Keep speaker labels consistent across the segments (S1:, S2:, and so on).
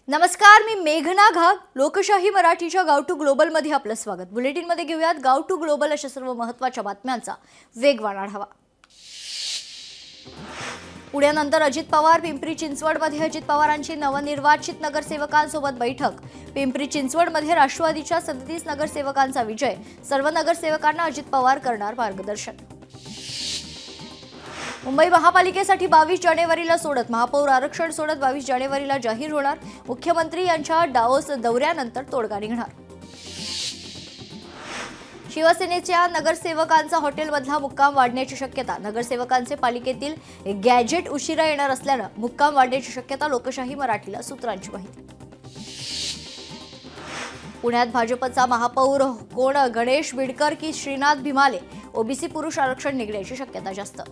S1: नमस्कार, मी मेघना घाग. लोकशाही मराठीच्या गाव टू ग्लोबल मध्ये आपलं स्वागत. बुलेटिन मध्ये घेऊयात गाव टू ग्लोबल अशा सर्व महत्त्वाच्या बातम्यांचा वेगवान आढावा. पुण्यानंतर अजित पवार. पिंपरी चिंचवडमध्ये अजित पवारांची नवनिर्वाचित नगरसेवकांसोबत बैठक. पिंपरी चिंचवडमध्ये राष्ट्रवादीच्या 37 नगरसेवकांचा विजय. सर्व नगरसेवकांना अजित पवार करणार मार्गदर्शन. मुंबई महापालिकेसाठी 22 जानेवारीला सोडत. महापौर आरक्षण सोडत 22 जानेवारीला जाहीर होणार. मुख्यमंत्री यांच्या डाओस दौऱ्यानंतर तोडगा निघणार. शिवसेनेच्या नगरसेवकांचा हॉटेलमधला मुक्काम वाढण्याची शक्यता. नगरसेवकांचे पालिकेतील गॅजेट उशिरा येणार असल्यानं मुक्काम वाढण्याची शक्यता. लोकशाही मराठीला सूत्रांची माहिती. पुण्यात भाजपचा महापौर कोण? गणेश बिडकर की श्रीनाथ भिमाले? ओबीसी पुरुष आरक्षण निघण्याची शक्यता जास्त.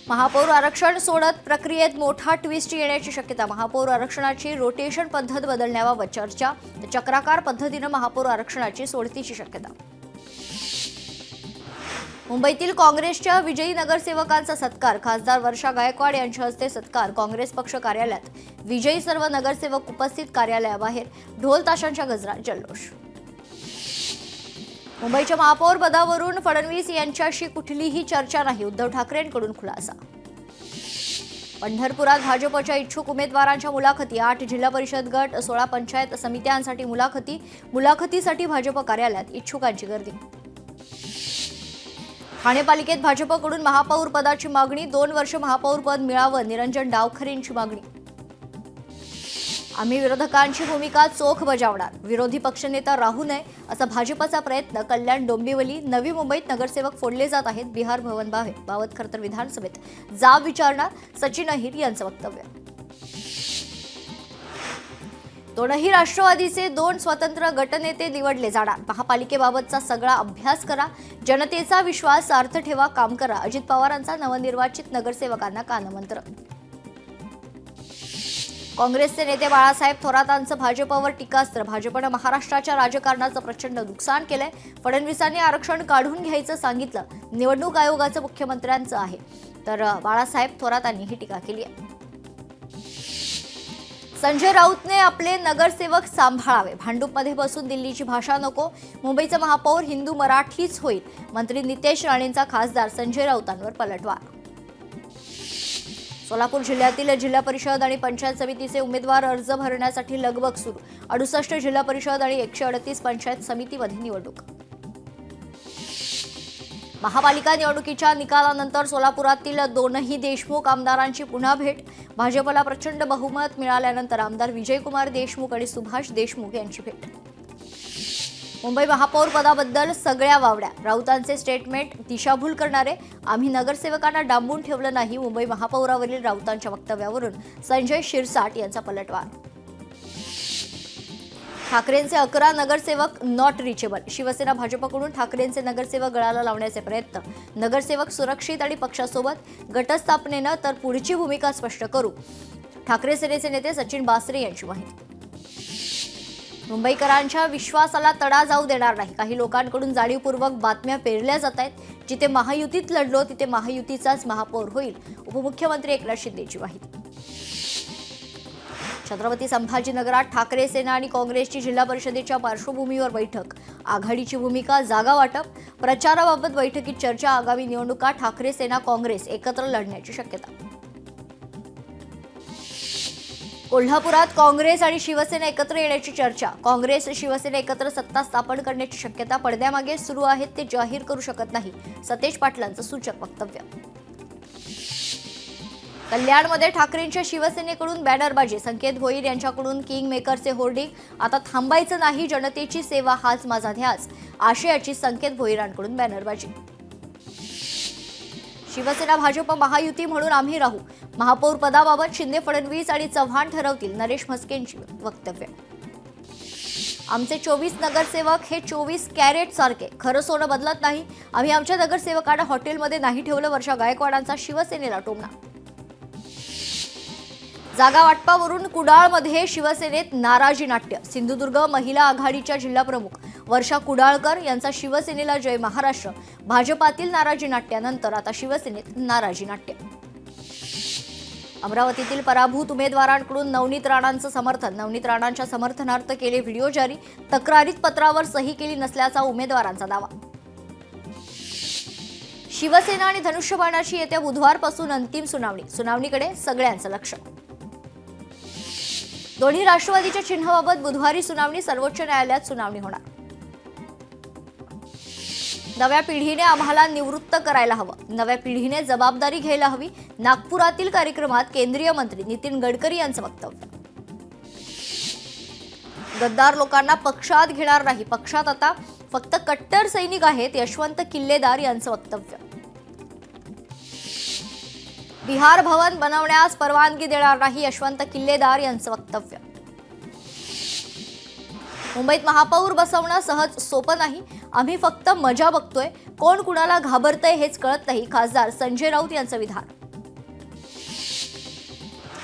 S1: महापौर आरक्षण सोडत प्रक्रियेत मोठा ट्विस्ट येण्याची शक्यता. महापौर आरक्षणाची रोटेशन पद्धत बदलण्याबाबत चर्चा. चक्राकार पद्धतीने महापौर आरक्षणाची सोडतीची शक्यता. मुंबईतील काँग्रेसच्या विजयी नगरसेवकांचा सत्कार. खासदार वर्षा गायकवाड यांच्या हस्ते सत्कार. काँग्रेस पक्ष कार्यालयात विजयी सर्व नगरसेवक उपस्थित. कार्यालयाबाहेर ढोल ताशांच्या गजरात जल्लोष. मुंबईच्या महापौर पदावरून फडणवीस यांच्याशी कुठलीही चर्चा नाही. उद्धव ठाकरेंकडून खुलासा. पंढरपुरात भाजपच्या इच्छुक उमेदवारांच्या मुलाखती. 8 जिल्हा परिषद गट, 16 पंचायत समित्यांसाठी मुलाखती. मुलाखतीसाठी भाजप कार्यालयात इच्छुकांची गर्दी. ठाणे पालिकेत भाजपकडून महापौर पदाची मागणी. 2 वर्ष महापौर पद मिळावं. निरंजन डावखरेंची मागणी. आम्ही विरोधकांची भूमिका चोख बजावणार. विरोधी पक्षनेता राहू नये असा भाजपचा प्रयत्न. कल्याण डोंबिवली. नवी मुंबईत नगरसेवक फोडले जात आहेत. बिहार भवन बाबत खरतर विधानसभेत जाब विचारणार. सचिन अहिर यांचं वक्तव्य. दोनही राष्ट्रवादीचे 2 स्वतंत्र गटनेते निवडले जाणार. महापालिकेबाबतचा सगळा अभ्यास करा. जनतेचा विश्वास सार्थ ठेवा. काम करा. अजित पवारांचा नवनिर्वाचित नगरसेवकांना कानमंत्र. काँग्रेसचे नेते बाळासाहेब थोरातांचं भाजपवर टीकास्त्र. भाजपनं महाराष्ट्राच्या राजकारणाचं प्रचंड नुकसान केलंय. फडणवीसांनी आरक्षण काढून घ्यायचं सांगितलं. निवडणूक आयोगाचं मुख्यमंत्र्यांचं आहे. तर बाळासाहेब थोरातांनी ही टीका केली आहे. संजय राऊतने आपले नगरसेवक सांभाळावे. भांडूपमध्ये बसून दिल्लीची भाषा नको. मुंबईचा महापौर हिंदू मराठीच होईल. मंत्री नितेश राणेंचा खासदार संजय राऊतांवर पलटवार. सोलापूर जिल्ह्यातील जिल्हा परिषद आणि पंचायत समितीचे उमेदवार अर्ज भरण्यासाठी लगबग सुरू. 68 जिल्हा परिषद आणि 138 पंचायत समितीमध्ये निवडणूक. महापालिका निवडणुकीच्या निकालानंतर सोलापुरातील 2ही देशमुख आमदारांची पुन्हा भेट. भाजपला प्रचंड बहुमत मिळाल्यानंतर आमदार विजयकुमार देशमुख आणि सुभाष देशमुख यांची भेट. मुंबई महापौर पदाबद्दल सगळ्या वावड्या. राऊतांचे स्टेटमेंट दिशाभूल करणारे. आम्ही नगरसेवकांना डांबून ठेवलं नाही. मुंबई महापौरावरील राऊतांच्या वक्तव्यावरून संजय शिरसाट यांचा पलटवार. ठाकरेंचे 11 नगरसेवक नॉट रिचेबल. शिवसेना भाजपकडून ठाकरेंचे नगरसेवक गळाला लावण्याचे प्रयत्न. नगरसेवक सुरक्षित आणि पक्षासोबत. गटस्थापनेनं तर पुढची भूमिका स्पष्ट करू. ठाकरे सेनेचे नेते सचिन बासरे यांची माहिती. मुंबईकरांच्या विश्वासाला तडा जाऊ देणार नाही. काही लोकांकडून जाणीवपूर्वक बातम्या पेरल्या जात आहेत. जिथे महायुतीत लढलो तिथे महायुतीचाच महापौर होईल. उपमुख्यमंत्री एकनाथ शिंदेची माहिती. छत्रपती संभाजीनगरात ठाकरे सेना आणि काँग्रेसची जिल्हा परिषदेच्या पार्श्वभूमीवर बैठक. आघाडीची भूमिका. जागा वाटप. प्रचाराबाबत बैठकीत चर्चा. आगामी निवडणुका ठाकरे सेना काँग्रेस एकत्र लढण्याची शक्यता. कोल्हापुरात काँग्रेस आणि शिवसेना एकत्र येण्याची चर्चा. काँग्रेस शिवसेना एकत्र सत्ता स्थापन करण्याची शक्यता. पडद्यामागे सुरू आहेत ते जाहीर करू शकत नाही. सतेज पाटलांचं सूचक वक्तव्य. कल्याणमध्ये ठाकरेंच्या शिवसेनेकडून बॅनरबाजी. संकेत भोईर यांच्याकडून किंग मेकरचे होर्डिंग. आता थांबायचं नाही. जनतेची सेवा हाच माझा ध्यास. आशयाची संकेत भोईरांकडून बॅनरबाजी. शिवसेना भाजप महायुती म्हणून आम्ही राहू. महापौर पदाबाबत शिंदे फडणवीस आणि चव्हाण ठरवतील. नरेश म्हस्केंची वक्तव्य. आमचे 24 नगरसेवक हे 24 कॅरेट सारखे. खरं सोनं बदलत नाही. आम्ही आमच्या नगरसेवकांना हॉटेलमध्ये नाही ठेवलं. वर्षा गायकवाडांचा शिवसेनेला टोमणा. जागा वाटपावरून कुडाळमध्ये शिवसेनेत नाराजी नाट्य. सिंधुदुर्ग महिला आघाडीच्या जिल्हाप्रमुख वर्षा कुडाळकर यांचा शिवसेनेला जय महाराष्ट्र. भाजपातील नाराजी नाट्यानंतर आता शिवसेनेत नाराजी नाट्य. अमरावतीतील पराभूत उमेदवारांकडून नवनीत राणांचं समर्थन. नवनीत राणांच्या समर्थनार्थ केले व्हिडिओ जारी. तक्रारीत पत्रावर सही केली नसल्याचा उमेदवारांचा दावा. शिवसेना आणि धनुष्यबाणाची येत्या बुधवारपासून अंतिम सुनावणीकडे सगळ्यांचं लक्ष. दोन्ही राष्ट्रवादीच्या चिन्हाबाबत बुधवारी सुनावणी. सर्वोच्च न्यायालयात सुनावणी होणार. नव्या पिढीने आम्हाला निवृत्त करायला हवं. नव्या पिढीने जबाबदारी घ्यायला हवी. नागपुरातील कार्यक्रमात केंद्रीय मंत्री नितीन गडकरी यांचं वक्तव्य. गद्दार लोकांना पक्षात घेणार नाही. पक्षात आता फक्त कट्टर सैनिक आहेत. यशवंत किल्लेदार यांचं वक्तव्य. बिहार भवन बनवण्यास परवानगी देणार नाही. यशवंत किल्लेदार यांचं वक्तव्य. मुंबईत महापौर बसवणं सहज सोपं नाही. आम्ही फक्त मजा बघतोय. कोण कुणाला घाबरतंय हेच कळत नाही. खासदार संजय राऊत यांचं विधान.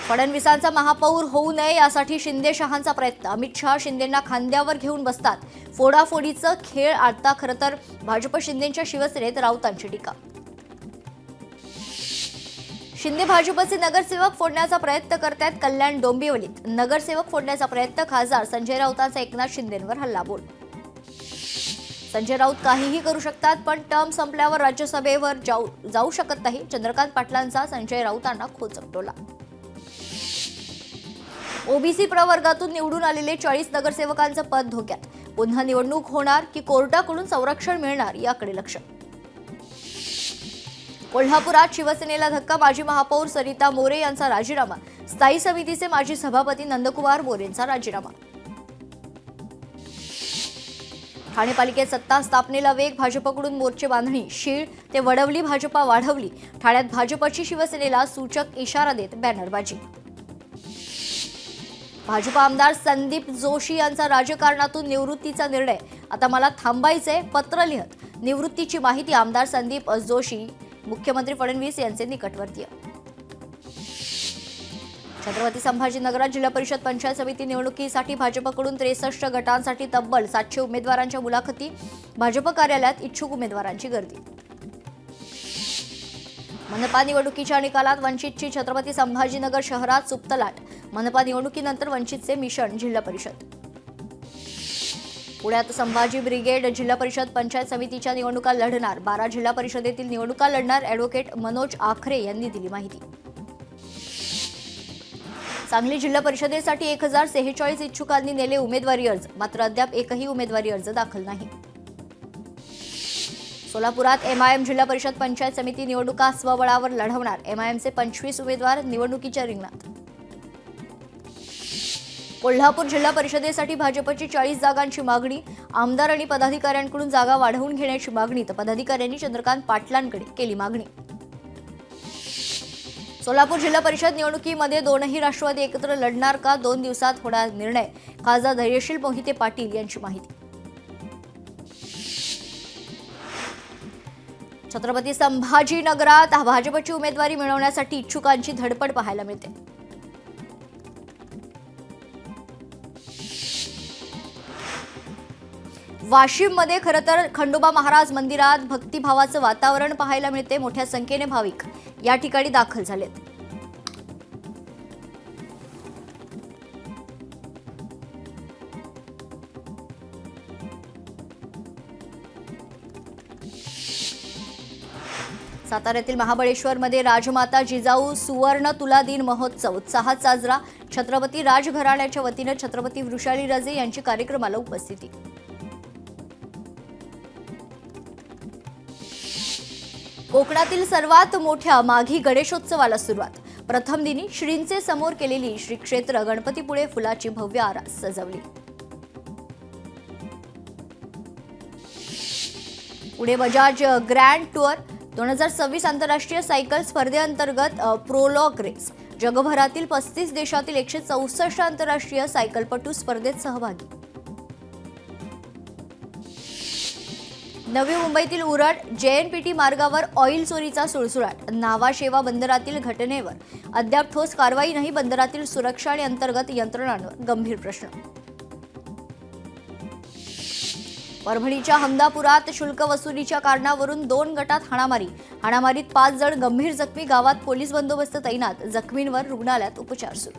S1: फडणवीसांचा महापौर होऊ नये यासाठी शिंदे शहांचा प्रयत्न. अमित शहा शिंदेंना खांद्यावर घेऊन बसतात. फोडाफोडीचं खेळ आता खरं तर भाजप शिंदेंच्या शिवसेनेत. राऊतांची टीका. शिंदे भाजपचे नगरसेवक फोडण्याचा प्रयत्न करतायत. कल्याण डोंबिवलीत नगरसेवक फोडण्याचा प्रयत्न. खासदार संजय राऊतांचा एकनाथ शिंदेंवर हल्लाबोल. संजय राऊत काहीही करू शकतात पण टर्म संपल्यावर राज्यसभेवर जाऊ शकत नाही. चंद्रकांत पाटलांचा संजय राऊतांना खोचकटोला. ओबीसी प्रवर्गातून निवडून आलेले 40 नगरसेवकांचं पद धोक्यात. पुन्हा निवडणूक होणार की कोर्टाकडून संरक्षण मिळणार याकडे लक्ष. कोल्हापुरात शिवसेनेला धक्का. माजी महापौर सरिता मोरे यांचा राजीनामा. स्थायी समितीचे माजी सभापती नंदकुमार मोरेंचा राजीनामा. ठाणे पालिकेत सत्ता स्थापनेला वेग. भाजपकडून मोर्चे बांधणी. शीळ ते वडवली भाजपा वाढवली. ठाण्यात भाजपची शिवसेनेला सूचक इशारा देत बॅनरबाजी. भाजप आमदार संदीप जोशी यांचा राजकारणातून निवृत्तीचा निर्णय. आता मला थांबायचंय. पत्र लिहत निवृत्तीची माहिती. आमदार संदीप जोशी मुख्यमंत्री फडणवीस यांचे निकटवर्तीय. छत्रपती संभाजीनगरात जिल्हा परिषद पंचायत समिती निवडणुकीसाठी भाजपकडून 63 गटांसाठी तब्बल 700 उमेदवारांच्या मुलाखती. भाजप कार्यालयात इच्छुक उमेदवारांची गर्दी. मनपा निवडणुकीच्या निकालात वंचितची छत्रपती संभाजीनगर शहरात सुप्त लाट. मनपा निवडणुकीनंतर वंचितचे मिशन जिल्हा परिषद. पुण्यात संभाजी ब्रिगेड जिल्हा परिषद पंचायत समितीच्या निवडणुका लढणार. 12 जिल्हा परिषदेतील निवडणुका लढणार. ॲडव्होकेट मनोज आखरे यांनी दिली माहिती. सांगली जिल्हा परिषदेसाठी 1046 इच्छुकांनी नेले उमेदवारी अर्ज. मात्र अद्याप एकही उमेदवारी अर्ज दाखल नाही. सोलापुरात एमआयएम जिल्हा परिषद पंचायत समिती निवडणुका स्वबळावर लढवणार. एमआयएमचे 25 उमेदवार निवडणुकीच्या रिंगणात. कोल्हापूर जिल्हा परिषदेसाठी भाजपची 40 जागांची मागणी. आमदार आणि पदाधिकाऱ्यांकडून जागा वाढवून घेण्याची मागणी. तर पदाधिकाऱ्यांनी चंद्रकांत पाटलांकडे केली मागणी. सोलापूर जिल्हा परिषद निवडणुकीमध्ये दोनही राष्ट्रवादी एकत्र लढणार का? 2 दिवसात होणार निर्णय. खासदार धैर्यशील मोहिते पाटील यांची माहिती. छत्रपती संभाजीनगरात भाजपची उमेदवारी मिळवण्यासाठी इच्छुकांची धडपड पाहायला मिळते. वाशिममध्ये खरं तर खंडोबा महाराज मंदिरात भक्तिभावाचं वातावरण पाहायला मिळते. मोठ्या संख्येने भाविक या ठिकाणी दाखल झालेत. साताऱ्यातील महाबळेश्वरमध्ये राजमाता जिजाऊ सुवर्ण तुला दिन महोत्सव उत्साहात साजरा. छत्रपती राजघराण्याच्या वतीनं छत्रपती वृषालीराजे यांची कार्यक्रमाला उपस्थिती. कोकणातील सर्वात मोठ्या माघी गणेशोत्सवाला सुरुवात. प्रथम दिनी श्रींचे समोर केलेली श्री क्षेत्र गणपतीपुळे फुलाची भव्य आरास सजवली. पुणे बजाज ग्रँड टूर 2026 आंतरराष्ट्रीय सायकल स्पर्धेअंतर्गत प्रोलॉग रेस. जगभरातील 35 देशातील 164 आंतरराष्ट्रीय सायकलपटू स्पर्धेत सहभागी. नवी मुंबईतील उरण JNPT मार्गावर ऑइल चोरीचा सुळसुळाट. नावाशेवा बंदरातील घटनेवर अद्याप ठोस कारवाई नाही. बंदरातील सुरक्षा आणि अंतर्गत यंत्रणांवर गंभीर प्रश्न. परभणीच्या हमदापुरात शुल्क वसुलीच्या कारणावरून 2 गटात हाणामारीत 5 जण गंभीर जखमी, गावात पोलीस बंदोबस्त तैनात, जखमींवर रुग्णालयात उपचार सुरू.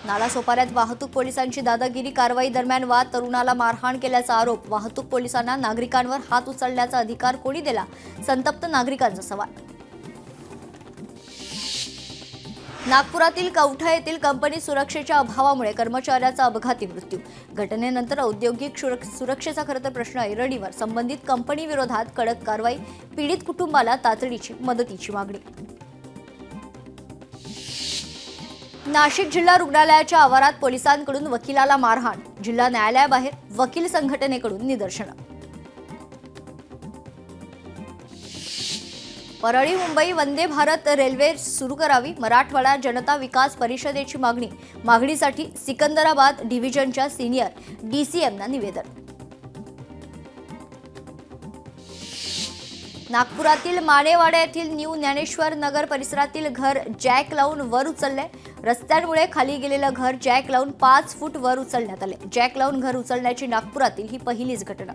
S1: नालासोपाऱ्यात वाहतूक पोलिसांची दादागिरी, कारवाई दरम्यान वाद, तरुणाला मारहाण केल्याचा आरोप, वाहतूक पोलिसांना नागरिकांवर हात उचलण्याचा अधिकार कोणी दिला, संतप्त नागरिकांचा सवाल. नागपुरातील कवठा येथील कंपनी सुरक्षेच्या अभावामुळे कर्मचाऱ्याचा अपघाती मृत्यू. घटनेनंतर औद्योगिक सुरक्षेचा खरंतर प्रश्न ऐरणीवर, संबंधित कंपनी विरोधात कडक कारवाई, पीडित कुटुंबाला तातडीची मदतीची मागणी. नाशिक जिल्हा रुग्णालयाच्या आवारात पोलिसांकडून वकिलाला मारहाण, जिल्हा न्यायालयाबाहेर वकील संघटनेकडून निदर्शनं. परळी मुंबई वंदे भारत रेल्वे सुरू करावी, मराठवाडा जनता विकास परिषदेची मागणी, मागणीसाठी सिकंदराबाद डिव्हिजनच्या सिनियर डीसीएमना निवेदन. नागपुरातील मानेवाडा येथील न्यू ज्ञानेश्वर नगर परिसरातील घर जॅक लावून वर उचलले, रस्त्यांमुळे खाली गेलेलं घर जॅक लावून 5 फूट वर उचलण्यात आले. जॅक लावून घर उचलण्याची नागपुरातील ही पहिलीच घटना.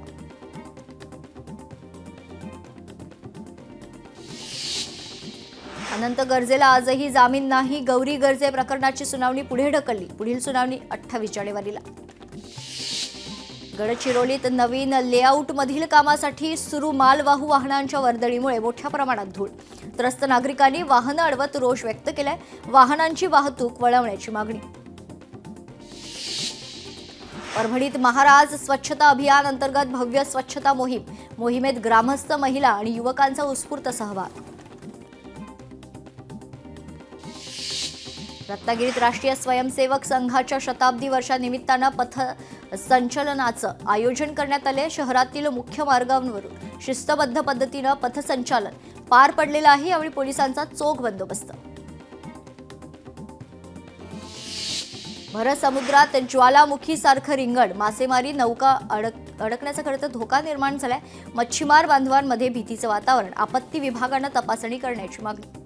S1: अनंत गर्जेला आजही जामीन नाही, गौरी गर्जे प्रकरणाची सुनावणी पुढे ढकलली, पुढील सुनावणी 28 जानेवारीला. गडचिरोलीत नवीन लेआउटमधील कामासाठी सुरू मालवाहू वाहनांच्या वर्दळीमुळे मोठ्या प्रमाणात धूळ, त्रस्त नागरिकांनी वाहनं अडवत रोष व्यक्त केलाय, वाहनांची वाहतूक वळवण्याची मागणी. परभणीत महाराज स्वच्छता अभियान अंतर्गत भव्य स्वच्छता मोहिमेत ग्रामस्थ, महिला आणि युवकांचा उत्स्फूर्त सहभाग. रत्नागिरीत राष्ट्रीय स्वयंसेवक संघाच्या शताब्दी वर्षानिमित्तानं पथसंचलनाचं आयोजन करण्यात आले. शहरातील मुख्य मार्गांवरून शिस्तबद्ध पद्धतीनं पथसंचलन पार पडलेलं आहे. यावेळी पोलिसांचा चोख बंदोबस्त. भर समुद्रात ज्वालामुखीसारखं रिंगण, मासेमारी नौका अडकण्याचा खरंतर धोका निर्माण झालाय. मच्छीमार बांधवांमध्ये भीतीचं वातावरण, आपत्ती विभागानं तपासणी करण्याची मागणी.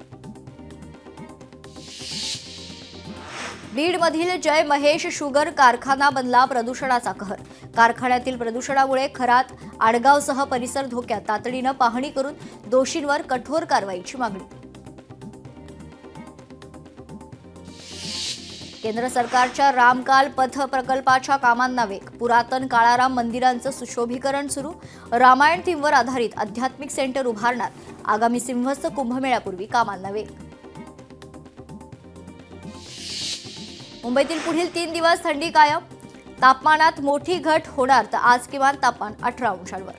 S1: बीडमधील जय महेश शुगर कारखाना बनला प्रदूषणाचा कहर, कारखान्यातील प्रदूषणामुळे खरात, आडगावसह परिसर धोक्यात, तातडीनं पाहणी करून दोषींवर कठोर कारवाईची मागणी. केंद्र सरकारच्या रामकाल पथ प्रकल्पाच्या कामांना वेग, पुरातन काळाराम मंदिरांचं सुशोभीकरण सुरू, रामायण थीमवर आधारित आध्यात्मिक सेंटर उभारणार, आगामी सिंहस्थ कुंभमेळ्यापूर्वी कामांना वेग. मुंबईतील पुढील 3 दिवस थंडी कायम, तापमानात मोठी घट होणार, तर आज किमान तापमान 18 अंशांवर.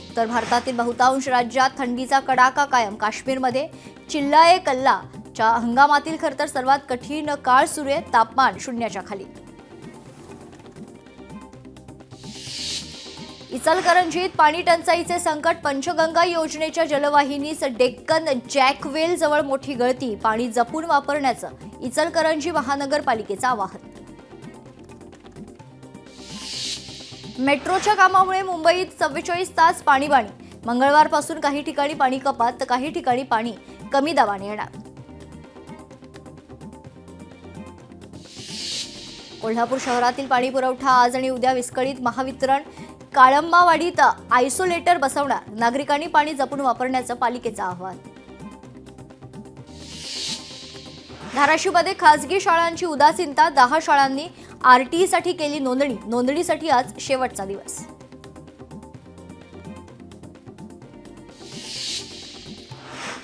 S1: उत्तर भारतातील बहुतांश राज्यात थंडीचा कडाका कायम, काश्मीरमध्ये चिल्लाए कल्लाच्या हंगामातील खरंतर सर्वात कठीण काळ सुरू आहे, तापमान 0च्या खाली. इचलकरंजीत पाणी टंचाईचे संकट, पंचगंगा योजनेच्या जलवाहिनीस डेक्कन जॅकवेल जवळ मोठी गळती, पाणी जपून वापरण्याचं इचलकरंजी महानगरपालिकेचं आवाहन. मेट्रोच्या कामामुळे मुंबईत 44 तास पाणीबाणी, मंगळवारपासून काही ठिकाणी पाणी कपात, तर काही ठिकाणी पाणी कमी दाबाने येणार. कोल्हापूर शहरातील पाणी पुरवठा आज आणि उद्या विस्कळीत, महावितरण काळंबावाडीत आयसोलेटर बसवणार, नागरिकांनी पाणी जपून वापरण्याचं पालिकेचं आवाहन. धाराशिवमध्ये खासगी शाळांची उदासीनता, 10 शाळांनी आरटीईसाठी केली नोंदणीसाठी आज शेवटचा दिवस.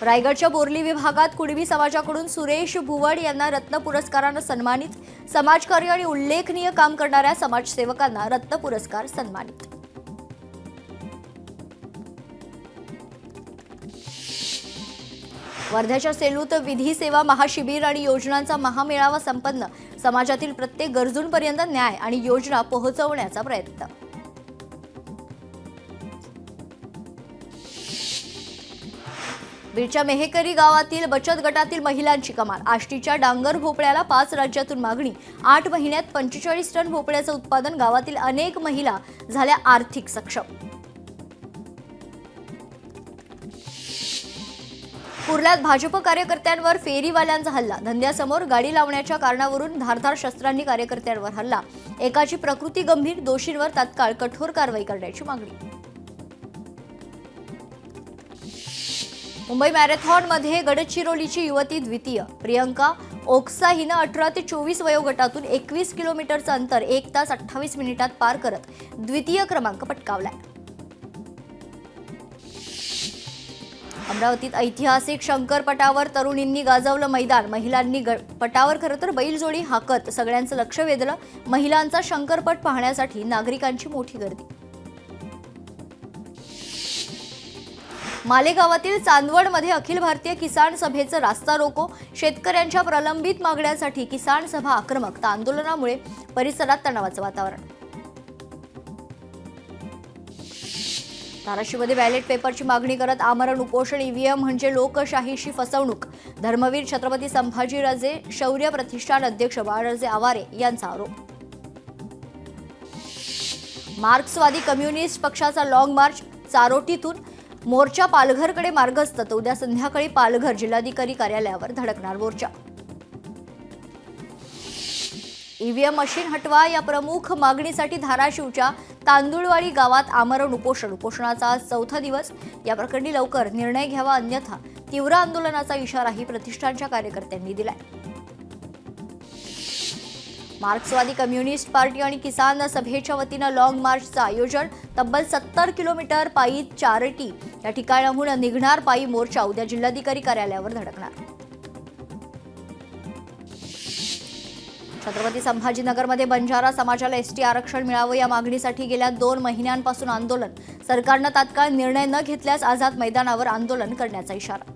S1: रायगडच्या बोर्ली विभागात कुणबी समाजाकडून सुरेश भुवड यांना रत्न पुरस्कारानं सन्मानित, समाजकार्य आणि उल्लेखनीय काम करणाऱ्या समाजसेवकांना रत्न पुरस्कार सन्मानित. वर्ध्याच्या सेलूत विधी सेवा महाशिबिर आणि योजनांचा महामेळावा संपन्न, समाजातील प्रत्येक गरजूंपर्यंत न्याय आणि योजना पोहोचवण्याचा प्रयत्न. बीडच्या मेहेकरी गावातील बचत गटातील महिलांची कमाल, आष्टीच्या डांगर भोपळ्याला 5 राज्यातून मागणी, 8 महिन्यात 45 टन भोपळ्याचं उत्पादन, गावातील अनेक महिला झाल्या आर्थिक सक्षम. कुर्ल्यात भाजप कार्यकर्त्यांवर फेरीवाल्यांचा हल्ला, धंद्यासमोर गाडी लावण्याच्या कारणावरून धारदार शस्त्रांनी कार्यकर्त्यांवर हल्ला, एकाची प्रकृती गंभीर, दोषींवर तात्काळ कठोर कारवाई करण्याची मागणी. मुंबई मॅरेथॉनमध्ये गडचिरोलीची युवती द्वितीय, प्रियंका ओक्सा हिनं 18 ते 24 वयोगटातून 21 किलोमीटरचं अंतर 1 तास 28 मिनिटात पार करत द्वितीय क्रमांक पटकावलाय. अमरावतीत ऐतिहासिक शंकरपटावर तरुणींनी गाजवलं मैदान, महिलांनी पटावर खरं तर बैलजोडी हाकत सगळ्यांचं लक्ष वेधलं. महिलांचा शंकरपट पाहण्यासाठी नागरिकांची मोठी गर्दी. मालेगावातील चांदवडमध्ये अखिल भारतीय किसान सभेचं रास्ता रोको, शेतकऱ्यांच्या प्रलंबित मागण्यांसाठी किसान सभा आक्रमक, तर आंदोलनामुळे परिसरात तणावाचं वातावरण. धाराशिवमध्ये बॅलेट पेपरची मागणी करत आमरण उपोषण, ईव्हीएम म्हणजे लोकशाहीशी फसवणूक, धर्मवीर छत्रपती संभाजीराजे शौर्य प्रतिष्ठान अध्यक्ष बाळराजे आवारे यांचा आरोप. मार्क्सवादी कम्युनिस्ट पक्षाचा लाँग मार्च, चारोटीतून मोर्चा पालघरकडे मार्गस्थ, तर उद्या संध्याकाळी पालघर जिल्हाधिकारी कार्यालयावर धडकणार मोर्चा. ईव्हीएम मशीन हटवा या प्रमुख मागणीसाठी धाराशिवच्या तांदुळवाडी गावात आमरण उपोषण, उपोषणाचा आज 4था दिवस. या प्रकरणी लवकर निर्णय घ्यावा, अन्यथा तीव्र आंदोलनाचा इशाराही प्रतिष्ठानच्या कार्यकर्त्यांनी दिलाय. मार्क्सवादी कम्युनिस्ट पार्टी आणि किसान सभेच्या वतीनं लाँग मार्चचं आयोजन, तब्बल 70 किलोमीटर पायी चारटी या ठिकाणाहून निघणार पायी मोर्चा उद्या जिल्हाधिकारी कार्यालयावर धडकणार. छत्रपती संभाजीनगरमध्ये बंजारा समाजाला एसटी आरक्षण मिळावं या मागणीसाठी गेल्या 2 महिन्यांपासून आंदोलन, सरकारनं तात्काळ निर्णय न घेतल्यास आझाद मैदानावर आंदोलन करण्याचा इशारा.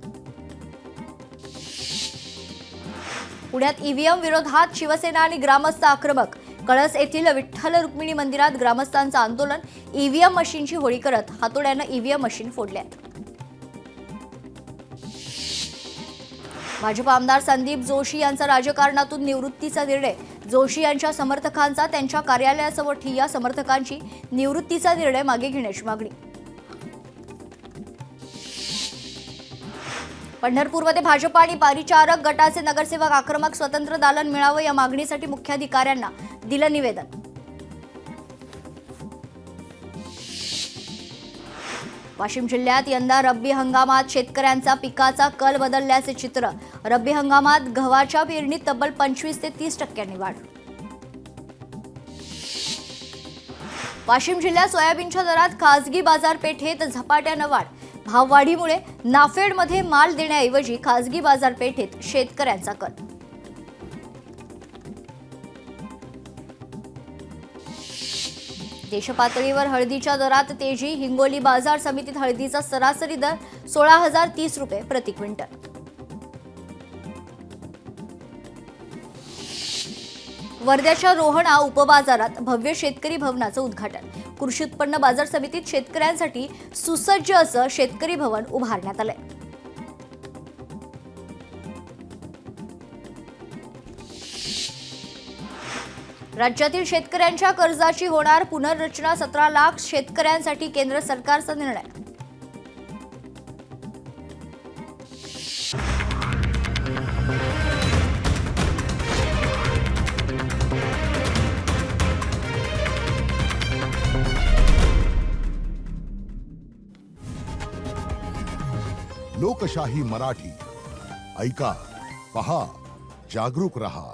S1: पुण्यात ईव्हीएम विरोधात शिवसेना आणि ग्रामस्थ आक्रमक, कळस येथील विठ्ठल रुक्मिणी मंदिरात ग्रामस्थांचं आंदोलन, ईव्हीएम मशीनची होळी करत हातोड्यानं ईव्हीएम मशीन फोडल्यात. भाजप आमदार संदीप जोशी यांचा राजकारणातून निवृत्तीचा निर्णय, जोशी यांच्या समर्थकांचा त्यांच्या कार्यालयासमोर ठिय्या, समर्थकांची निवृत्तीचा निर्णय मागे घेण्याची मागणी. पंढरपूरमध्ये भाजप आणि परिचारक गटाचे नगरसेवक आक्रमक, स्वतंत्र दालन मिळावं या मागणीसाठी मुख्याधिकाऱ्यांना दिलं निवेदन. वाशिम जिल्ह्यात यंदा रब्बी हंगामात शेतकऱ्यांचा पिकाचा कल बदलल्याचे चित्र, रब्बी हंगामात गव्हाच्या पेरणीत तब्बल 25 ते 30% वाढ. वाशिम जिल्ह्यात सोयाबीनच्या दरात खासगी बाजारपेठेत झपाट्यानं वाढ, भाववाढीमुळे नाफेडमध्ये माल देण्याऐवजी खासगी बाजारपेठेत शेतकऱ्यांचा कल. देशपातळीवर हळदीच्या दरात तेजी, हिंगोली बाजार समितीत हळदीचा सरासरी दर 16,030 रुपये प्रति क्विंटल. वर्ध्याच्या रोहणा उपबाजारात भव्य शेतकरी भवनाचं उद्घाटन, कृषी उत्पन्न बाजार समितीत शेतकऱ्यांसाठी सुसज्ज असं शेतकरी भवन उभारण्यात आलंय. राज्यातील शेतकऱ्यांच्या कर्जाची होणार पुनर्रचना, 17 लाख शेतकऱ्यांसाठी केंद्र सरकारचा निर्णय.
S2: लोकशाही मराठी ऐका, पहा, जागरूक रहा.